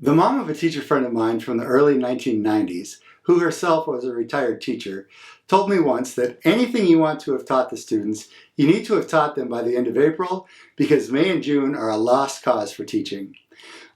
The mom of a teacher friend of mine from the early 1990s, who herself was a retired teacher, told me once that anything you want to have taught the students, you need to have taught them by the end of April because May and June are a lost cause for teaching.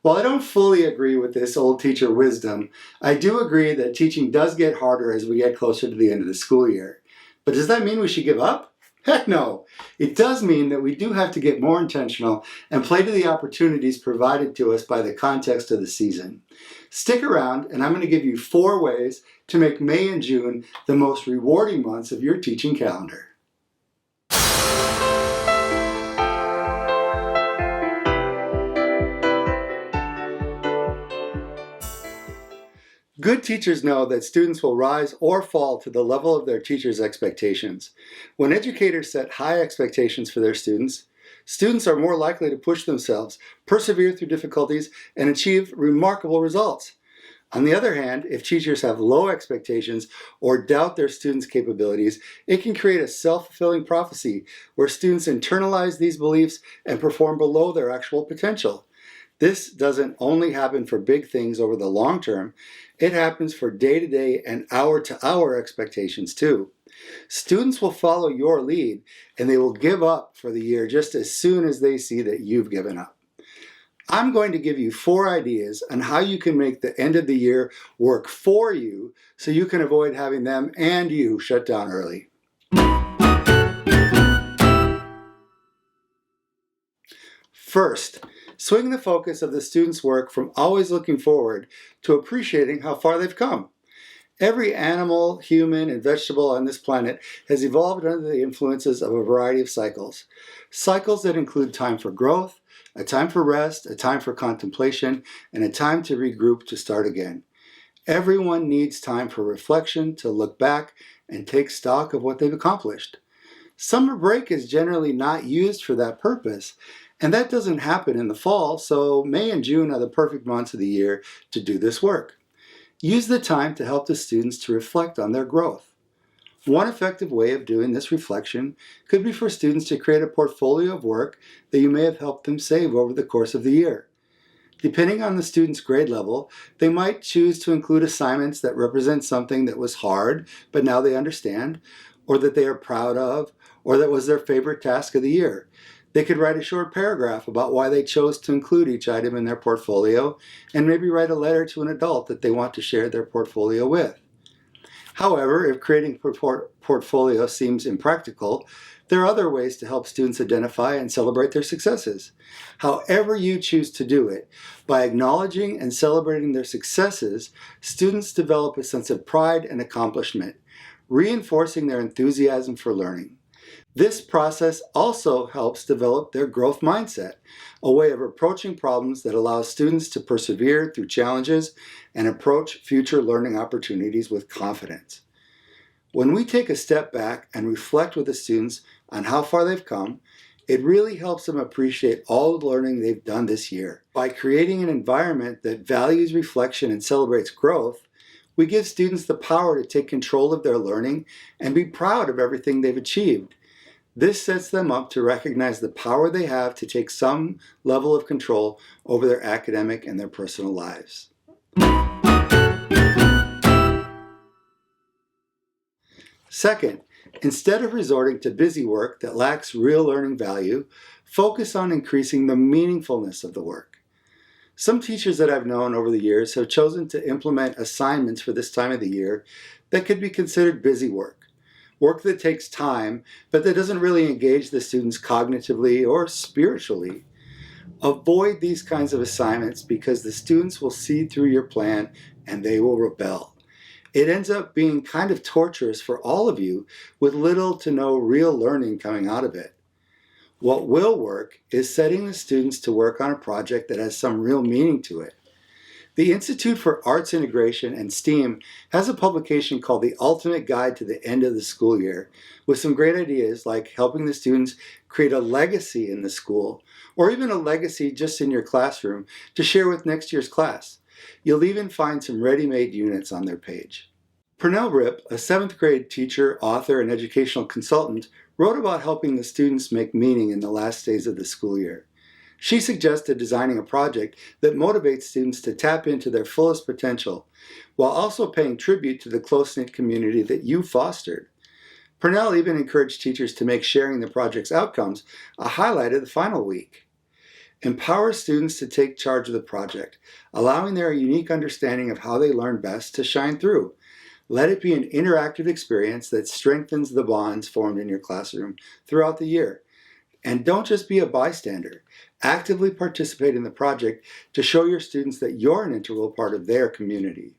While I don't fully agree with this old teacher wisdom, I do agree that teaching does get harder as we get closer to the end of the school year. But does that mean we should give up? Heck no! It does mean that we do have to get more intentional and play to the opportunities provided to us by the context of the season. Stick around and I'm going to give you 4 ways to make May and June the most rewarding months of your teaching calendar. Good teachers know that students will rise or fall to the level of their teachers' expectations. When educators set high expectations for their students, students are more likely to push themselves, persevere through difficulties, and achieve remarkable results. On the other hand, if teachers have low expectations or doubt their students' capabilities, it can create a self-fulfilling prophecy where students internalize these beliefs and perform below their actual potential. This doesn't only happen for big things over the long term, it happens for day-to-day and hour-to-hour expectations too. Students will follow your lead and they will give up for the year just as soon as they see that you've given up. I'm going to give you 4 ideas on how you can make the end of the year work for you so you can avoid having them and you shut down early. First, swing the focus of the student's work from always looking forward to appreciating how far they've come. Every animal, human, and vegetable on this planet has evolved under the influences of a variety of cycles. Cycles that include time for growth, a time for rest, a time for contemplation, and a time to regroup to start again. Everyone needs time for reflection, to look back and take stock of what they've accomplished. Summer break is generally not used for that purpose, and that doesn't happen in the fall, so May and June are the perfect months of the year to do this work. Use the time to help the students to reflect on their growth. One effective way of doing this reflection could be for students to create a portfolio of work that you may have helped them save over the course of the year. Depending on the student's grade level, they might choose to include assignments that represent something that was hard, but now they understand, or that they are proud of, or that was their favorite task of the year. They could write a short paragraph about why they chose to include each item in their portfolio, and maybe write a letter to an adult that they want to share their portfolio with. However, if creating a portfolio seems impractical, there are other ways to help students identify and celebrate their successes. However you choose to do it, by acknowledging and celebrating their successes, students develop a sense of pride and accomplishment, reinforcing their enthusiasm for learning. This process also helps develop their growth mindset, a way of approaching problems that allows students to persevere through challenges and approach future learning opportunities with confidence. When we take a step back and reflect with the students on how far they've come, it really helps them appreciate all the learning they've done this year. By creating an environment that values reflection and celebrates growth, we give students the power to take control of their learning and be proud of everything they've achieved. This sets them up to recognize the power they have to take some level of control over their academic and their personal lives. Second, instead of resorting to busy work that lacks real learning value, focus on increasing the meaningfulness of the work. Some teachers that I've known over the years have chosen to implement assignments for this time of the year that could be considered busy work. Work that takes time, but that doesn't really engage the students cognitively or spiritually. Avoid these kinds of assignments because the students will see through your plan and they will rebel. It ends up being kind of torturous for all of you with little to no real learning coming out of it. What will work is setting the students to work on a project that has some real meaning to it. The Institute for Arts Integration and STEAM has a publication called The Ultimate Guide to the End of the School Year, with some great ideas like helping the students create a legacy in the school, or even a legacy just in your classroom to share with next year's class. You'll even find some ready-made units on their page. Pernell Ripp, a 7th grade teacher, author, and educational consultant, wrote about helping the students make meaning in the last days of the school year. She suggested designing a project that motivates students to tap into their fullest potential, while also paying tribute to the close-knit community that you fostered. Purnell even encouraged teachers to make sharing the project's outcomes a highlight of the final week. Empower students to take charge of the project, allowing their unique understanding of how they learn best to shine through. Let it be an interactive experience that strengthens the bonds formed in your classroom throughout the year. And don't just be a bystander. Actively participate in the project to show your students that you're an integral part of their community.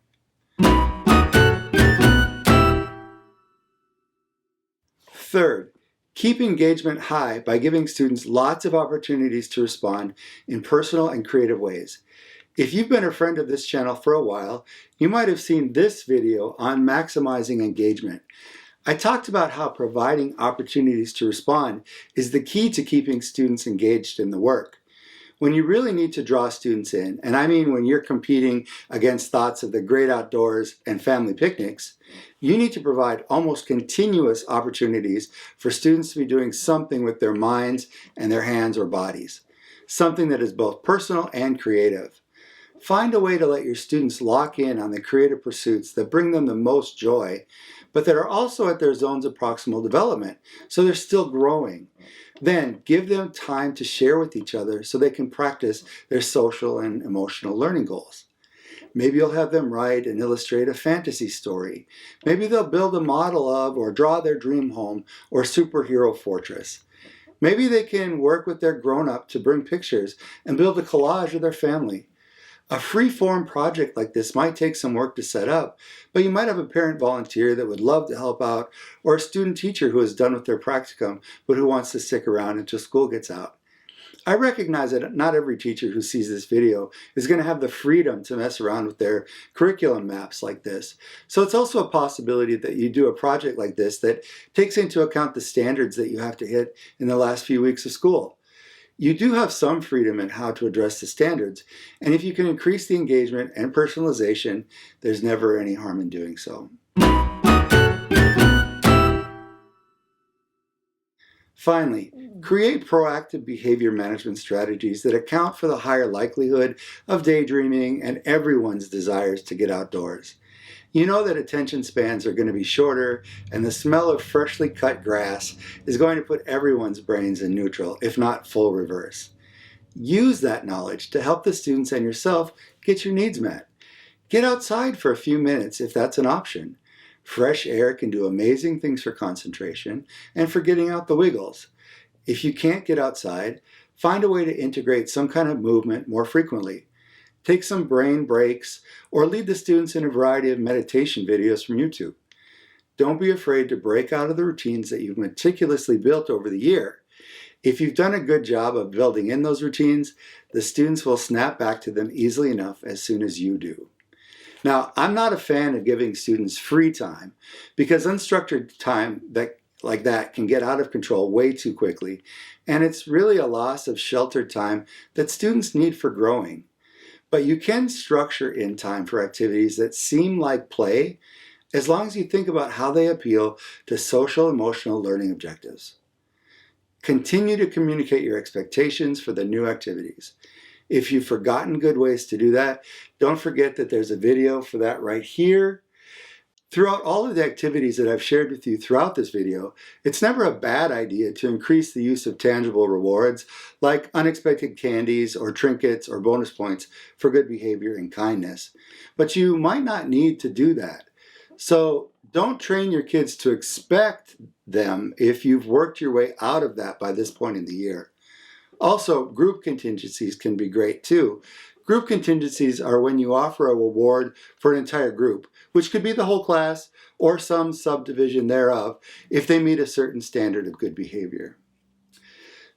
Third, keep engagement high by giving students lots of opportunities to respond in personal and creative ways. If you've been a friend of this channel for a while, you might have seen this video on maximizing engagement. I talked about how providing opportunities to respond is the key to keeping students engaged in the work. When you really need to draw students in, and I mean when you're competing against thoughts of the great outdoors and family picnics, you need to provide almost continuous opportunities for students to be doing something with their minds and their hands or bodies, something that is both personal and creative. Find a way to let your students lock in on the creative pursuits that bring them the most joy, but that are also at their zones of proximal development, so they're still growing. Then give them time to share with each other so they can practice their social and emotional learning goals. Maybe you'll have them write and illustrate a fantasy story. Maybe they'll build a model of or draw their dream home or superhero fortress. Maybe they can work with their grown-up to bring pictures and build a collage of their family. A free-form project like this might take some work to set up, but you might have a parent volunteer that would love to help out, or a student teacher who is done with their practicum but who wants to stick around until school gets out. I recognize that not every teacher who sees this video is going to have the freedom to mess around with their curriculum maps like this. So it's also a possibility that you do a project like this that takes into account the standards that you have to hit in the last few weeks of school. You do have some freedom in how to address the standards, and if you can increase the engagement and personalization, there's never any harm in doing so. Finally, create proactive behavior management strategies that account for the higher likelihood of daydreaming and everyone's desires to get outdoors. You know that attention spans are going to be shorter, and the smell of freshly cut grass is going to put everyone's brains in neutral, if not full reverse. Use that knowledge to help the students and yourself get your needs met. Get outside for a few minutes if that's an option. Fresh air can do amazing things for concentration and for getting out the wiggles. If you can't get outside, find a way to integrate some kind of movement more frequently. Take some brain breaks, or lead the students in a variety of meditation videos from YouTube. Don't be afraid to break out of the routines that you've meticulously built over the year. If you've done a good job of building in those routines, the students will snap back to them easily enough as soon as you do. Now, I'm not a fan of giving students free time, because unstructured time like that can get out of control way too quickly, and it's really a loss of sheltered time that students need for growing. But you can structure in time for activities that seem like play, as long as you think about how they appeal to social emotional learning objectives. Continue to communicate your expectations for the new activities. If you've forgotten good ways to do that, don't forget that there's a video for that right here. Throughout all of the activities that I've shared with you throughout this video, it's never a bad idea to increase the use of tangible rewards like unexpected candies or trinkets or bonus points for good behavior and kindness. But you might not need to do that. So don't train your kids to expect them if you've worked your way out of that by this point in the year. Also, group contingencies can be great too. Group contingencies are when you offer a reward for an entire group, which could be the whole class or some subdivision thereof, if they meet a certain standard of good behavior.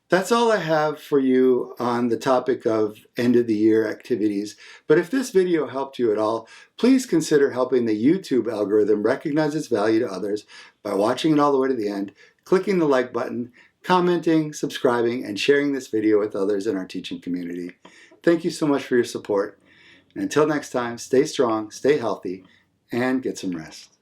That's all I have for you on the topic of end of the year activities. But if this video helped you at all, please consider helping the YouTube algorithm recognize its value to others by watching it all the way to the end, clicking the like button, commenting, subscribing, and sharing this video with others in our teaching community. Thank you so much for your support. And until next time, stay strong, stay healthy, and get some rest.